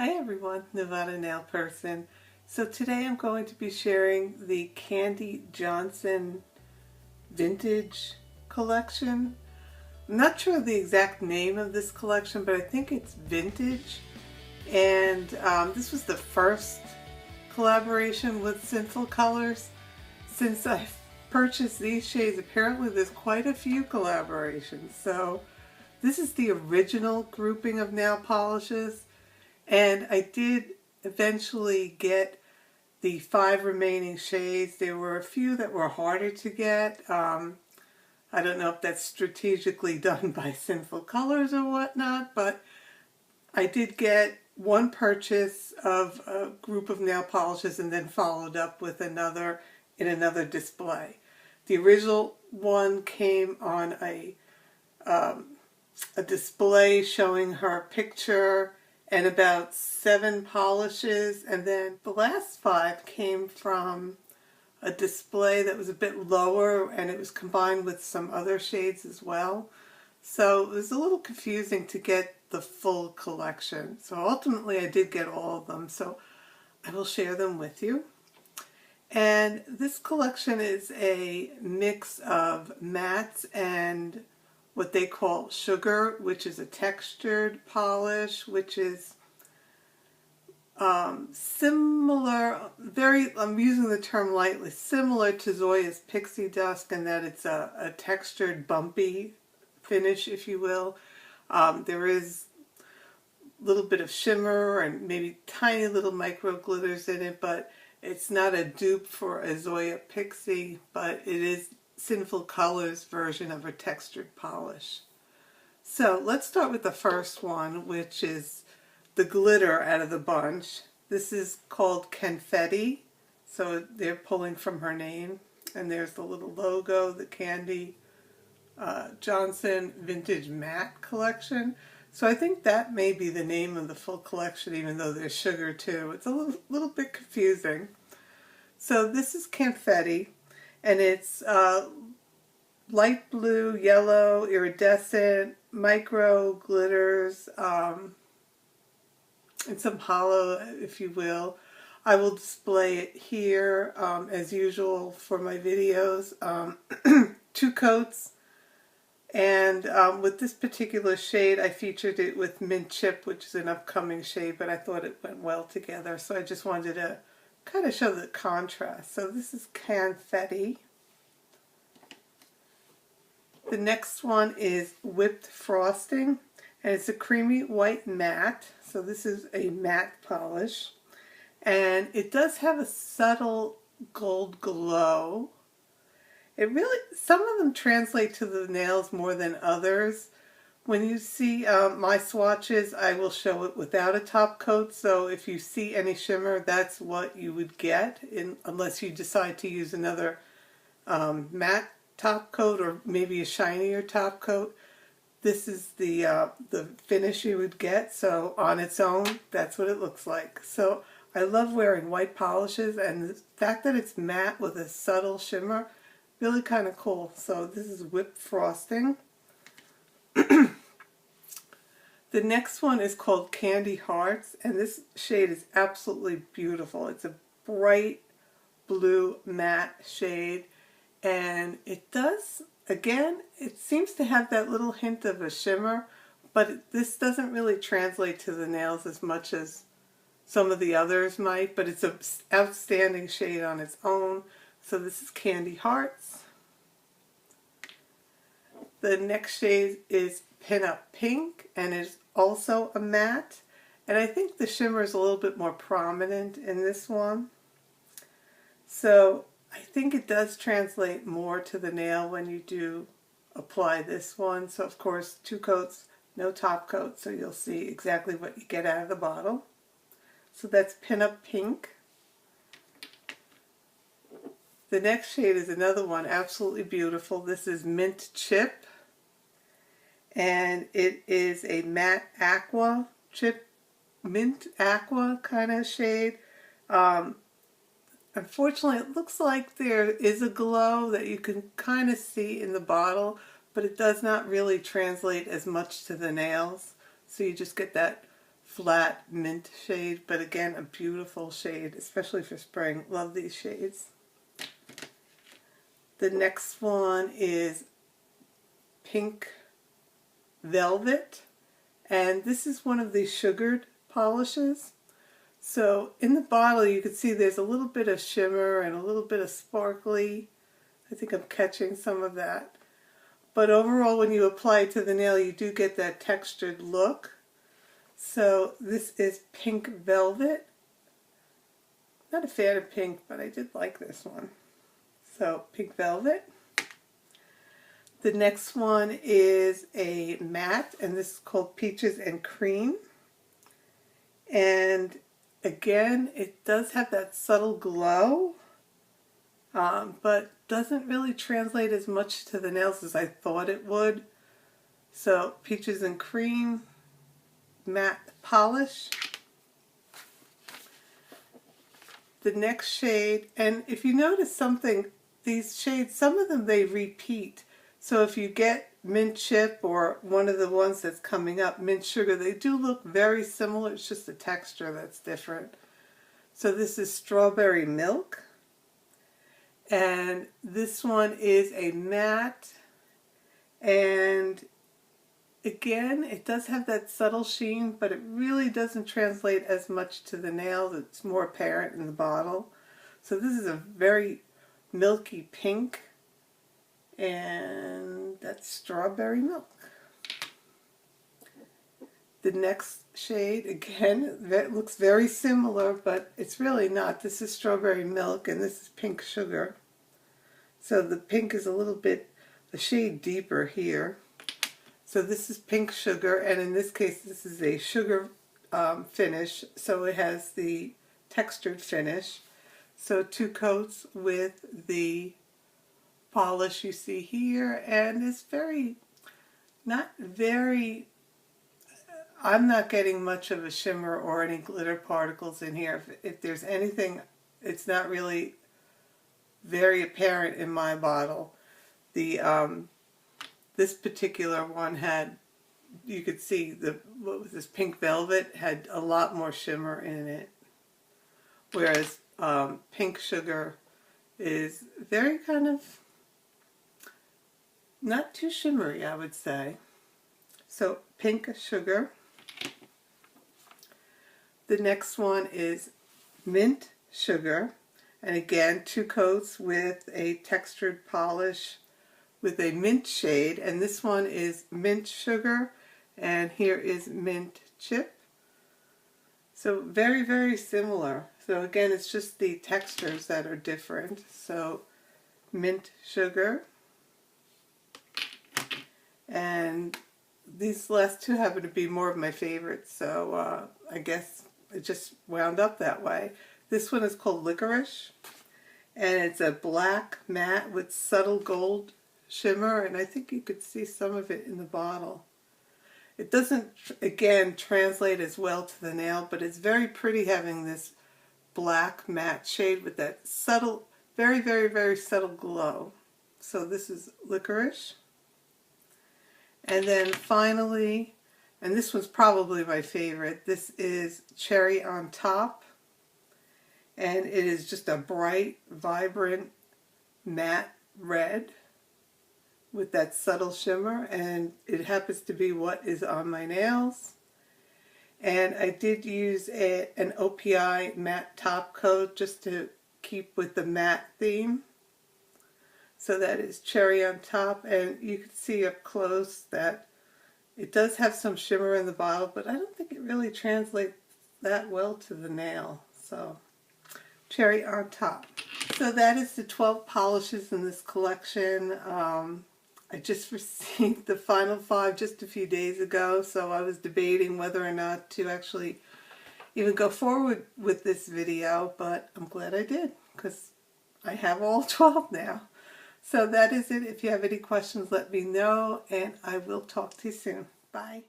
Hi everyone, Nevada Nail Person. So today I'm going to be sharing the Kandee Johnson Vintage collection. I'm not sure of the exact name of this collection, but I think it's vintage. And this was the first collaboration with Sinful colors. Since I've purchased these shades, apparently there's quite a few collaborations. So this is the original grouping of nail polishes. And I did eventually get the 5 remaining shades. There were a few that were harder to get. I don't know if that's strategically done by Sinful Colors or whatnot, but I did get one purchase of a group of nail polishes and then followed up with another in another display. The original one came on a display showing her picture and about 7 polishes, and then the last 5 came from a display that was a bit lower and it was combined with some other shades as well. So it was a little confusing to get the full collection. So ultimately I did get all of them, so I will share them with you. And this collection is a mix of mattes and what they call sugar, which is a textured polish, which is similar, I'm using the term lightly, similar to Zoya's Pixie Dust in that it's a textured, bumpy finish, if you will. There is a little bit of shimmer and maybe tiny little micro glitters in it, but it's not a dupe for a Zoya Pixie, but it is Sinful Colors version of a textured polish. So let's start with the first one, which is the glitter out of the bunch. This is called Kanfetti, so they're pulling from her name, and there's the little logo, the Kandee Johnson Vintage Matte Collection. So I think that may be the name of the full collection, even though there's sugar too. It's a little bit confusing. So this is Kanfetti, and it's light blue, yellow, iridescent, micro glitters, and some hollow, if you will. I will display it here as usual for my videos. 2 coats, and with this particular shade I featured it with Mint Chip, which is an upcoming shade, but I thought it went well together, so I just wanted to kind of show the contrast. So this is Kanfetti. The next one is Whipped Frosting, and it's a creamy white matte. So this is a matte polish, and it does have a subtle gold glow. It really, some of them translate to the nails more than others. When you see my swatches, I will show it without a top coat, so if you see any shimmer, that's what you would get, unless you decide to use another matte top coat or maybe a shinier top coat. This is the finish you would get, so on its own, that's what it looks like. So I love wearing white polishes, and the fact that it's matte with a subtle shimmer, really kind of cool. So this is Whipped Frosting. The next one is called Candy Hearts, and this shade is absolutely beautiful. It's a bright blue matte shade, and it does, again, it seems to have that little hint of a shimmer, but this doesn't really translate to the nails as much as some of the others might, but it's an outstanding shade on its own. So this is Candy Hearts. The next shade is Pinup Pink, and it's also a matte, and I think the shimmer is a little bit more prominent in this one. So I think it does translate more to the nail when you do apply this one. So of course 2 coats, no top coat, so you'll see exactly what you get out of the bottle. So that's Pinup Pink. The next shade is another one, absolutely beautiful. This is Mint Chip, and it is a matte aqua, chip, mint aqua kind of shade. Unfortunately, it looks like there is a glow that you can kind of see in the bottle, but it does not really translate as much to the nails. So you just get that flat mint shade, but again, a beautiful shade, especially for spring. Love these shades. The next one is Pink Velvet, and this is one of these sugared polishes. So in the bottle you can see there's a little bit of shimmer and a little bit of sparkly. I think I'm catching some of that. But overall, when you apply it to the nail, you do get that textured look. So this is Pink Velvet. Not a fan of pink, but I did like this one. So Pink Velvet. The next one is a matte, and this is called Peaches and Cream. And again, it does have that subtle glow, but doesn't really translate as much to the nails as I thought it would. So Peaches and Cream matte polish. The next shade, and if you notice something, these shades, some of them they repeat. So if you get Mint Chip or one of the ones that's coming up, Mint Sugar, they do look very similar. It's just the texture that's different. So this is Strawberry Milk. And this one is a matte, and again, it does have that subtle sheen, but it really doesn't translate as much to the nails. It's more apparent in the bottle. So this is a very milky pink, and that's Strawberry Milk. The next shade, again, that looks very similar, but it's really not. This is Strawberry Milk, and this is Pink Sugar. So the pink is a little bit, a shade deeper here. So this is Pink Sugar, and in this case, this is a sugar finish, so it has the textured finish. So 2 coats with the polish you see here, and it's very, not very, I'm not getting much of a shimmer or any glitter particles in here. If there's anything, it's not really very apparent in my bottle. The this particular one had, you could see what was this, Pink Velvet had a lot more shimmer in it, whereas Pink Sugar is very kind of not too shimmery, I would say. So Pink Sugar. The next one is Mint Sugar, and again 2 coats with a textured polish with a mint shade, and this one is Mint Sugar, and here is Mint Chip. So very, very similar. So again, it's just the textures that are different. So Mint Sugar, and these last 2 happen to be more of my favorites, so I guess it just wound up that way. This one is called Licorice, and it's a black matte with subtle gold shimmer, and I think you could see some of it in the bottle. It doesn't, again, translate as well to the nail, but it's very pretty having this black matte shade with that subtle, very, very, very subtle glow. So this is Licorice. And then finally, and this one's probably my favorite, this is Cherry on Top. And it is just a bright, vibrant, matte red with that subtle shimmer, and it happens to be what is on my nails. And I did use an OPI matte top coat just to keep with the matte theme. So that is Cherry on Top, and you can see up close that it does have some shimmer in the bottle, but I don't think it really translates that well to the nail. So Cherry on Top. So that is the 12 polishes in this collection. I just received the final 5 just a few days ago, so I was debating whether or not to actually even go forward with this video, but I'm glad I did, because I have all 12 now. So that is it. If you have any questions, let me know, and I will talk to you soon. Bye.